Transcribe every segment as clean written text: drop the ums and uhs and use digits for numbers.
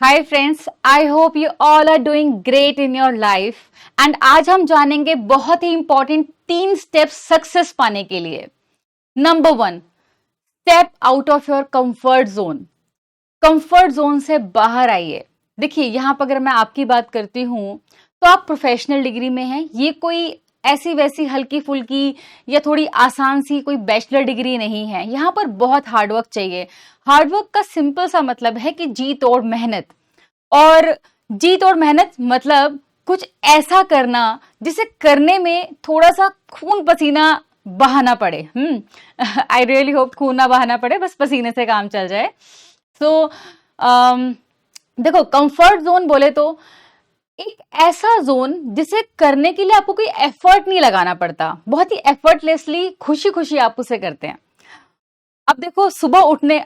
Hi friends, I hope you all are doing great in your life. And आज हम जानेंगे बहुत ही important 3 steps success पाने के लिए। Number 1, step out of your comfort zone. Comfort zone से बाहर आइए। देखिए, यहां पर अगर मैं आपकी बात करती हूं तो आप प्रोफेशनल डिग्री में हैं। ये कोई ऐसी वैसी हल्की फुल्की या थोड़ी आसान सी कोई बैचलर डिग्री नहीं है। यहाँ पर बहुत हार्डवर्क चाहिए। हार्डवर्क का सिंपल सा मतलब है कि जी तोड़ मेहनत। और जी तोड़ मेहनत मतलब कुछ ऐसा करना जिसे करने में थोड़ा सा खून पसीना बहाना पड़े। आई रियली होप खून ना बहाना पड़े, बस पसीने से काम चल जाए। सो देखो, कंफर्ट जोन बोले तो एक ऐसा जोन जिसे करने के लिए आपको कोई एफर्ट नहीं लगाना पड़ता। बहुत ही एफर्टलेसली, खुशी खुशी आप उसे करते हैं। अब देखो,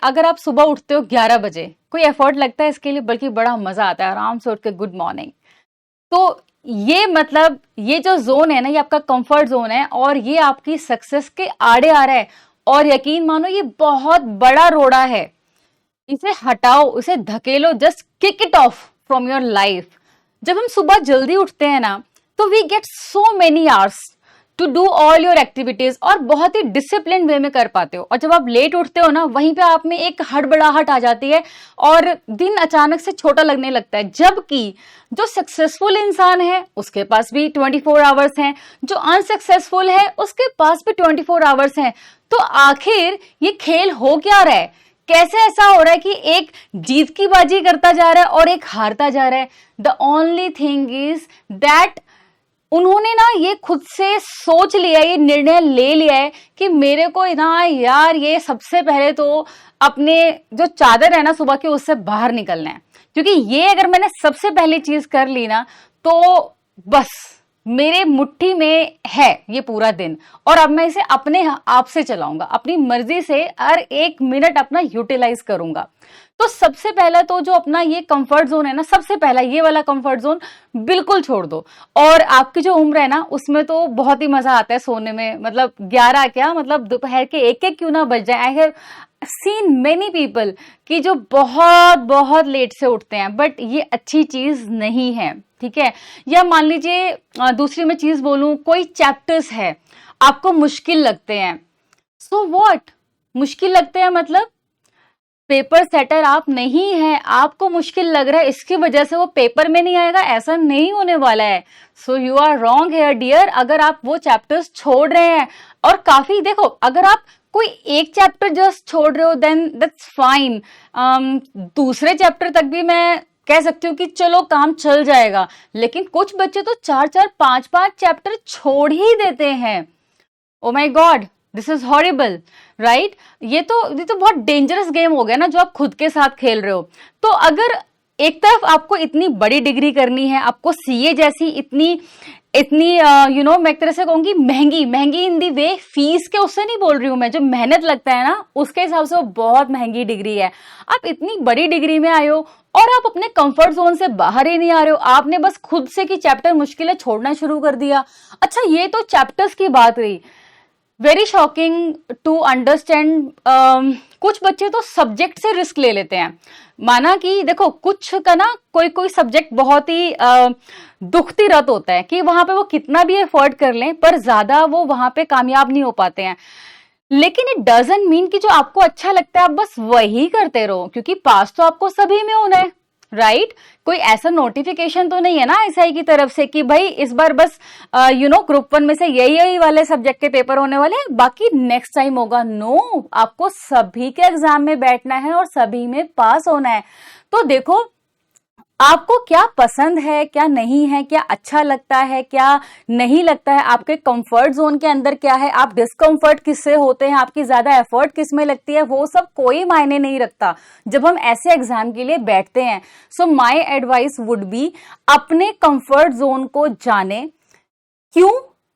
अगर आप सुबह उठते हो 11 बजे, कोई एफर्ट लगता है इसके लिए, बल्कि बड़ा मजा आता है आराम से उठ के गुड मॉर्निंग। तो ये मतलब ये जो जोन है ना, ये आपका कंफर्ट जोन है और ये आपकी सक्सेस के आड़े आ रहा है। और यकीन मानो, ये बहुत बड़ा रोड़ा है। इसे हटाओ, इसे धकेलो, just kick it off from your life. जब हम सुबह जल्दी उठते हैं ना, तो we get so many hours to do all your activities और बहुत ही डिसिप्लिन वे में कर पाते हो। और जब आप लेट उठते हो ना, वहीं पे आप में एक हड़बड़ाहट आ जाती है और दिन अचानक से छोटा लगने लगता है। जबकि जो सक्सेसफुल इंसान है उसके पास भी 24 आवर्स हैं, जो अनसक्सेसफुल है उसके पास भी 24 आवर्स हैं। तो आखिर ये खेल हो क्या रहा है? कैसे ऐसा हो रहा है कि एक जीत की बाजी करता जा रहा है और एक हारता जा रहा है? The only thing is that उन्होंने ना ये खुद से सोच लिया, ये निर्णय ले लिया है कि मेरे को ना यार, ये सबसे पहले तो अपने जो चादर है ना सुबह की, उससे बाहर निकलना है। क्योंकि ये अगर मैंने सबसे पहली चीज कर ली ना, तो बस मेरे मुट्ठी में है ये पूरा दिन। और अब मैं इसे अपने आप से चलाऊंगा, अपनी मर्जी से हर एक मिनट अपना यूटिलाइज करूंगा। तो सबसे पहला तो जो अपना ये कंफर्ट जोन है ना, सबसे पहला ये वाला कंफर्ट जोन बिल्कुल छोड़ दो। और आपकी जो उम्र है ना, उसमें तो बहुत ही मजा आता है सोने में। मतलब 11 क्या, मतलब दोपहर के 1-1 क्यों ना बज जाए। I have seen many people कि जो बहुत बहुत लेट से उठते हैं, बट ये अच्छी चीज नहीं है। ठीक है? या मान लीजिए दूसरी मैं चीज बोलूं, कोई चैप्टर्स है आपको मुश्किल लगते हैं। सो व्हाट, मुश्किल लगते हैं मतलब पेपर सेटर आप नहीं है, आपको मुश्किल लग रहा है, इसकी वजह से वो पेपर में नहीं आएगा, ऐसा नहीं होने वाला है। So you are wrong here dear. अगर आप वो चैप्टर्स छोड़ रहे हैं, और काफी देखो, अगर आप कोई एक चैप्टर जस्ट छोड़ रहे हो देन दैट्स फाइन। दूसरे चैप्टर तक भी मैं कह सकती हूँ कि चलो काम चल जाएगा। लेकिन कुछ बच्चे तो 4-4, 5-5 चैप्टर छोड़ ही देते हैं। Oh my God, this is horrible, right? ये तो बहुत डेंजरस गेम हो गया ना, जो आप खुद के साथ खेल रहे हो। तो अगर एक तरफ आपको इतनी बड़ी डिग्री करनी है, आपको सीए जैसी इतनी इतनी मैं एक तरह से कहूंगी महंगी महंगी इन दी वे, फीस के उससे नहीं बोल रही हूं मैं, जो मेहनत लगता है ना उसके हिसाब से वो बहुत महंगी डिग्री है। आप इतनी बड़ी डिग्री में आए हो और आप अपने कंफर्ट जोन से बाहर ही नहीं आ रहे हो। आपने बस खुद से कि चैप्टर मुश्किल है छोड़ना शुरू कर दिया। अच्छा, ये तो चैप्टर्स की बात रही। वेरी शॉकिंग टू अंडरस्टैंड, कुछ बच्चे तो सब्जेक्ट से रिस्क ले लेते हैं। माना कि देखो, कुछ का ना कोई कोई सब्जेक्ट बहुत ही दुखती रत होता है कि वहां पे वो कितना भी एफर्ट कर लें पर ज्यादा वो वहां पे कामयाब नहीं हो पाते हैं। लेकिन इट डजंट मीन कि जो आपको अच्छा लगता है आप बस वही करते रहो, क्योंकि पास तो आपको सभी में होना है, राइट? कोई ऐसा नोटिफिकेशन तो नहीं है ना एसआई की तरफ से कि भाई इस बार बस ग्रुप 1 में से यही वाले सब्जेक्ट के पेपर होने वाले हैं, बाकी नेक्स्ट टाइम होगा। नो, आपको सभी के एग्जाम में बैठना है और सभी में पास होना है। तो देखो, आपको क्या पसंद है, क्या नहीं है, क्या अच्छा लगता है, क्या नहीं लगता है, आपके कंफर्ट जोन के अंदर क्या है, आप डिस्कंफर्ट किससे होते हैं, आपकी ज्यादा एफर्ट किस में लगती है, वो सब कोई मायने नहीं रखता जब हम ऐसे एग्जाम के लिए बैठते हैं। So my advice would be, अपने कंफर्ट जोन को जाने। क्यों?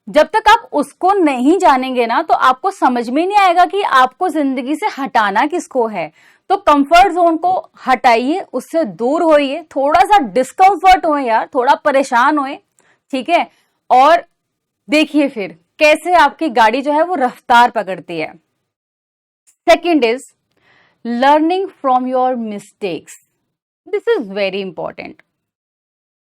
जब तक आप उसको नहीं जानेंगे ना, तो आपको समझ में नहीं आएगा कि आपको जिंदगी से हटाना किसको है। तो कंफर्ट जोन को हटाइए, उससे दूर होइए, थोड़ा सा डिस्कंफर्ट हो यार, थोड़ा परेशान होए, ठीक है? और देखिए फिर कैसे आपकी गाड़ी जो है वो रफ्तार पकड़ती है। Second is learning from your mistakes. This is very important.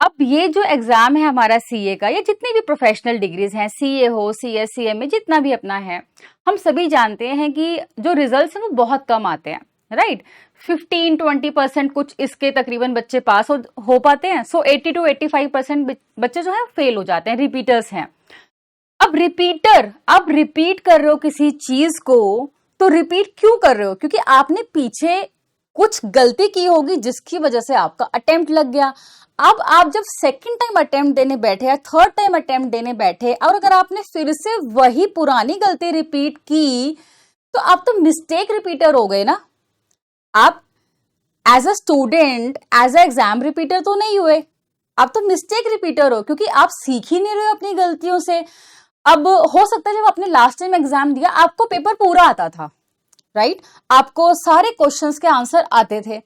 अब ये जो एग्जाम है हमारा सीए का, या जितनी भी प्रोफेशनल डिग्रीज हैं, सीए हो, सीएस, सीएमए, जितना भी अपना है, हम सभी जानते हैं कि जो रिजल्ट्स हैं वो बहुत कम आते हैं, राइट। 15-20% कुछ इसके तकरीबन बच्चे पास हो पाते हैं। सो 80 to 85% बच्चे जो है फेल हो जाते हैं, रिपीटर्स हैं। अब रिपीट कर रहे हो किसी चीज को, तो रिपीट क्यों कर रहे हो? क्योंकि आपने पीछे कुछ गलती की होगी जिसकी वजह से आपका अटेम्प्ट लग गया। अब आप जब सेकंड टाइम अटेम्प्ट देने बैठे या थर्ड टाइम अटेम्प्ट देने बैठे, और अगर आपने फिर से वही पुरानी गलती रिपीट की, तो आप तो मिस्टेक रिपीटर हो गए ना। आप as a student, as a exam repeater तो नहीं हुए, आप तो मिस्टेक रिपीटर हो, क्योंकि आप सीख ही नहीं रहे हो अपनी गलतियों से। अब हो सकता है जब आपने लास्ट टाइम एग्जाम दिया आपको पेपर पूरा आता था, राइट, आपको सारे क्वेश्चंस के आंसर आते थे,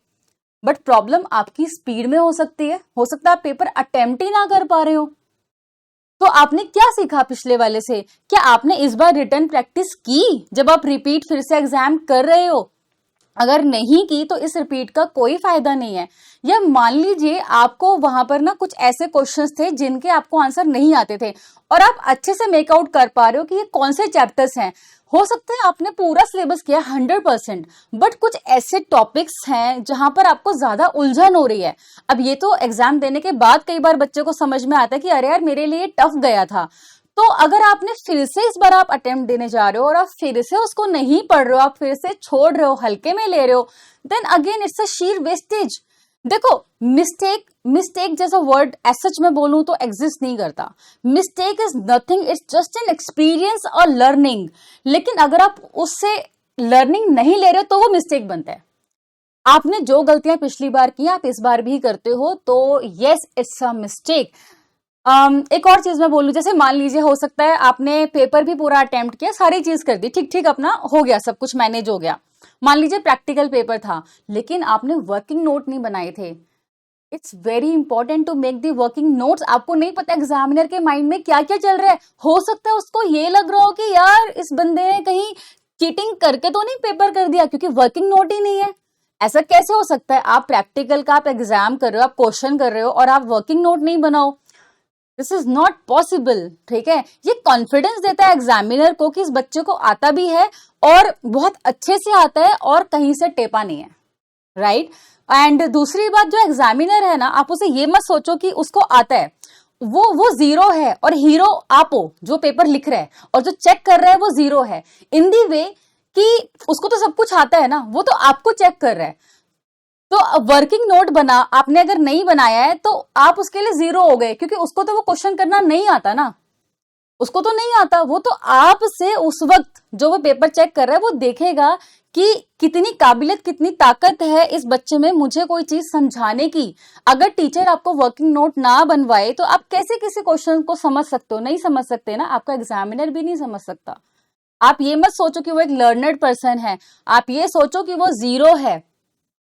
बट प्रॉब्लम आपकी स्पीड में हो सकती है। हो सकता है आप पेपर अटेम्प्ट ही ना कर पा रहे हो। तो आपने क्या सीखा पिछले वाले से? क्या आपने इस बार रिटन प्रैक्टिस की जब आप रिपीट फिर से एग्जाम कर रहे हो? अगर नहीं की तो इस रिपीट का कोई फायदा नहीं है। या मान लीजिए आपको वहां पर ना कुछ ऐसे क्वेश्चंस थे जिनके आपको आंसर नहीं आते थे, और आप अच्छे से मेकआउट कर पा रहे हो कि ये कौन से चैप्टर्स हैं। हो सकता है आपने पूरा सिलेबस किया 100%, बट कुछ ऐसे टॉपिक्स हैं जहां पर आपको ज्यादा उलझन हो रही है। अब ये तो एग्जाम देने के बाद कई बार बच्चे को समझ में आता है कि अरे यार मेरे लिए टफ गया था। तो अगर आपने फिर से इस बार आप अटेम्प्ट देने जा रहे हो और आप फिर से उसको नहीं पढ़ रहे हो, आप फिर से छोड़ रहे हो, हल्के में ले रहे हो, then again it's a sheer wastage. देखो, मिस्टेक जैसा वर्ड एज सच में बोलूं तो एग्जिस्ट नहीं करता। Mistake is nothing, it's just an experience और लर्निंग। लेकिन अगर आप उससे लर्निंग नहीं ले रहे हो तो वो मिस्टेक बनता है। आपने जो गलतियां पिछली बार की आप इस बार भी करते हो, तो यस इट्स अ मिस्टेक। एक और चीज मैं बोलूं, जैसे मान लीजिए हो सकता है आपने पेपर भी पूरा अटेम्प्ट किया, सारी चीज कर दी, ठीक अपना हो गया, सब कुछ मैनेज हो गया। मान लीजिए प्रैक्टिकल पेपर था, लेकिन आपने वर्किंग नोट नहीं बनाए थे। It's very important to make the working notes. आपको नहीं पता एग्जामिनर के माइंड में क्या क्या चल रहा है। हो सकता है उसको ये लग रहा हो कि यार इस बंदे ने कहीं चीटिंग करके तो नहीं पेपर कर दिया, क्योंकि वर्किंग नोट ही नहीं है। ऐसा कैसे हो सकता है? आप प्रैक्टिकल का आप एग्जाम कर रहे हो, आप क्वेश्चन कर रहे हो, और आप वर्किंग नोट नहीं बनाओ। दिस इज नॉट पॉसिबल, ठीक है। ये कॉन्फिडेंस देता है एग्जामिनर को कि इस बच्चे को आता भी है और बहुत अच्छे से आता है और कहीं से टेपा नहीं है, राइट। एंड दूसरी बात, जो एग्जामिनर है ना, आप उसे ये मत सोचो कि उसको आता है, वो जीरो है और हीरो आप हो जो पेपर लिख रहा है, और जो चेक कर रहा है वो जीरो है। इन दी वे कि उसको तो सब कुछ आता है ना, वो तो आपको चेक कर रहा है। तो वर्किंग नोट बना, आपने अगर नहीं बनाया है तो आप उसके लिए जीरो हो गए, क्योंकि उसको तो वो क्वेश्चन करना नहीं आता ना, उसको तो नहीं आता। वो तो आपसे उस वक्त जो वो पेपर चेक कर रहा है वो देखेगा कि कितनी काबिलियत, कितनी ताकत है इस बच्चे में मुझे कोई चीज समझाने की। अगर टीचर आपको वर्किंग नोट ना बनवाए तो आप कैसे किसी क्वेश्चन को समझ सकते हो? नहीं समझ सकते ना, आपका एग्जामिनर भी नहीं समझ सकता। आप ये मत सोचो कि वो एक लर्नर्ड पर्सन है, आप ये सोचो कि वो जीरो है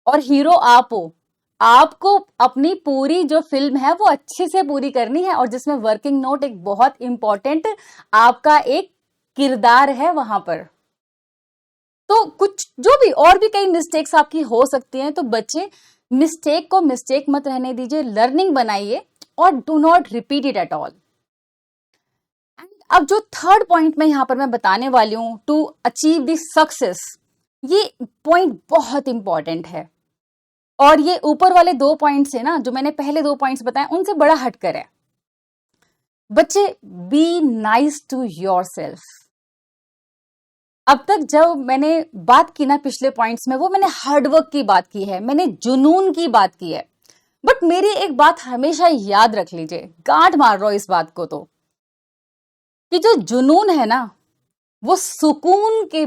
और हीरो आप हो। आपको अपनी पूरी जो फिल्म है वो अच्छे से पूरी करनी है, और जिसमें वर्किंग नोट एक बहुत इंपॉर्टेंट आपका एक किरदार है वहां पर। तो कुछ जो भी और भी कई मिस्टेक्स आपकी हो सकती हैं, तो बच्चे मिस्टेक को मिस्टेक मत रहने दीजिए, लर्निंग बनाइए और do not repeat it at all. अब जो थर्ड पॉइंट में यहां पर मैं बताने वाली हूं, टू अचीव द सक्सेस, ये पॉइंट बहुत इंपॉर्टेंट है। और ये ऊपर वाले 2 पॉइंट्स है ना, जो मैंने पहले 2 पॉइंट्स बताए, उनसे बड़ा हटकर है। बच्चे, बी नाइस टू योरसेल्फ। अब तक जब मैंने बात की ना पिछले पॉइंट्स में, वो मैंने हार्डवर्क की बात की है, मैंने जुनून की बात की है। बट मेरी एक बात हमेशा याद रख लीजिए, गांठ मार रहा हूं इस बात को, तो कि जो जुनून है ना, वो सुकून के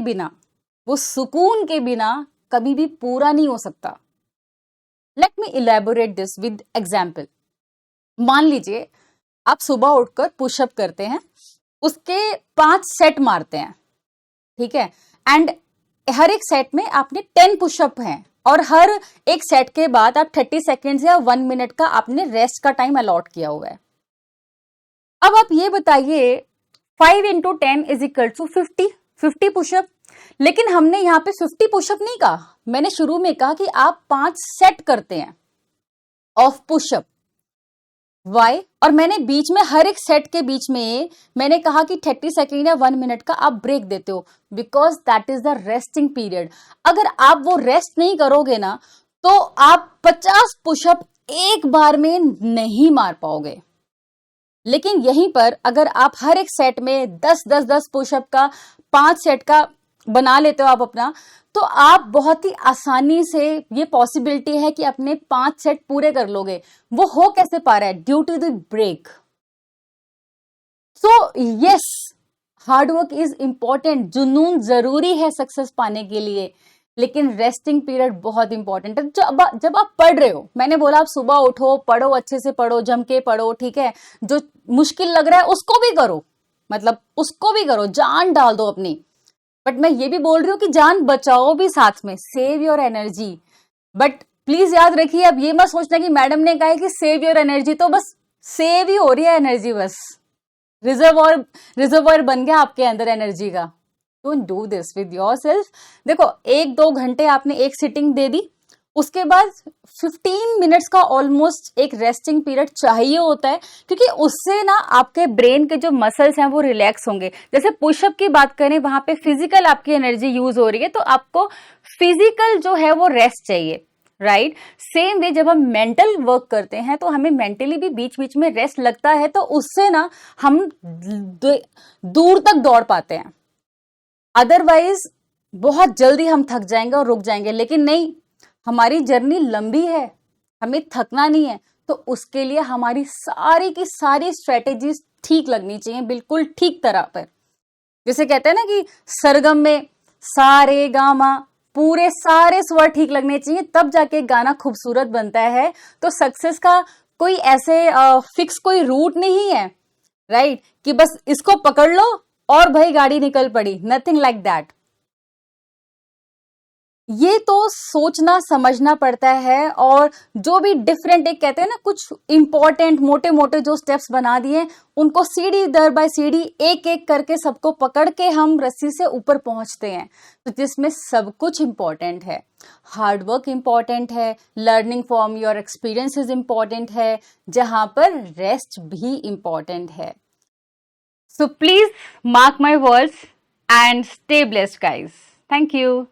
बिना कभी भी पूरा नहीं हो सकता। Let me elaborate this with example. मान लीजिए आप सुबह उठकर पुशअप करते हैं, उसके 5 सेट मारते हैं, ठीक है, एंड हर एक सेट में आपने 10 पुशअप हैं, और हर एक सेट के बाद आप 30 सेकेंड्स या 1 मिनट का आपने रेस्ट का टाइम अलॉट किया हुआ है। अब आप ये बताइए, 5 into 10 is equal to 50 pushup. लेकिन हमने यहाँ पे 50 पुशअप नहीं कहा, मैंने शुरू में कहा कि आप 5 सेट करते हैं, ऑफ पुशअप। वाई? और मैंने बीच में हर एक सेट के बीच में मैंने कहा कि 30 सेकेंड या 1 मिनट का आप ब्रेक देते हो, because that is the resting period. अगर आप वो रेस्ट नहीं करोगे ना तो आप 50 पुशअप एक बार में नहीं मार पाओगे। लेकिन यहीं पर अगर आप हर एक सेट में 10-10-10 पुशअप का 5 सेट का बना लेते हो आप अपना, तो आप बहुत ही आसानी से ये पॉसिबिलिटी है कि अपने 5 सेट पूरे कर लोगे। वो हो कैसे पा रहा है? Due to the break. So yes, hard work is important, जुनून जरूरी है सक्सेस पाने के लिए, लेकिन रेस्टिंग पीरियड बहुत इंपॉर्टेंट है। जब आप पढ़ रहे हो, मैंने बोला आप सुबह उठो, पढ़ो, अच्छे से पढ़ो, जम के पढ़ो, ठीक है। जो मुश्किल लग रहा है उसको भी करो, मतलब उसको भी करो, जान डाल दो अपनी। बट मैं ये भी बोल रही हूँ कि जान बचाओ भी साथ में, save your energy. But please याद रखिए, अब ये मत सोचना कि मैडम ने कहा है कि सेव योर एनर्जी, तो बस सेव ही हो रही है एनर्जी, बस रिजर्वॉयर बन गया आपके अंदर एनर्जी का। Don't do this with yourself. देखो 1-2 घंटे आपने एक सिटिंग दे दी, उसके बाद 15 मिनट्स का ऑलमोस्ट एक रेस्टिंग पीरियड चाहिए होता है, क्योंकि उससे ना आपके ब्रेन के जो मसल्स हैं वो रिलैक्स होंगे। जैसे पुशअप की बात करें, वहां पे फिजिकल आपकी एनर्जी यूज हो रही है, तो आपको फिजिकल जो है वो रेस्ट चाहिए, राइट। सेम वे जब हम मेंटल वर्क करते हैं तो हमें मेंटली भी बीच बीच में रेस्ट लगता है, तो उससे ना हम दूर तक दौड़ पाते हैं। अदरवाइज बहुत जल्दी हम थक जाएंगे और रुक जाएंगे। लेकिन नहीं, हमारी जर्नी लंबी है, हमें थकना नहीं है, तो उसके लिए हमारी सारी की सारी स्ट्रेटेजीज ठीक लगनी चाहिए, बिल्कुल ठीक तरह पर। जैसे कहते हैं ना कि सरगम में सारे गामा, पूरे सारे स्वर ठीक लगने चाहिए, तब जाके गाना खूबसूरत बनता है। तो सक्सेस का कोई ऐसे फिक्स कोई रूट नहीं है, राइट, कि बस इसको पकड़ लो और भाई गाड़ी निकल पड़ी। Nothing like that. ये तो सोचना समझना पड़ता है, और जो भी डिफरेंट, एक कहते हैं ना कुछ इंपॉर्टेंट मोटे मोटे जो स्टेप्स बना दिए, उनको सीढ़ी दर बाय सीढ़ी एक एक करके सबको पकड़ के हम रस्सी से ऊपर पहुंचते हैं। तो जिसमें सब कुछ इंपॉर्टेंट है, हार्डवर्क इंपॉर्टेंट है, learning from your experiences important है, जहां पर रेस्ट भी इंपॉर्टेंट है। So please mark my words and stay blessed guys. Thank you.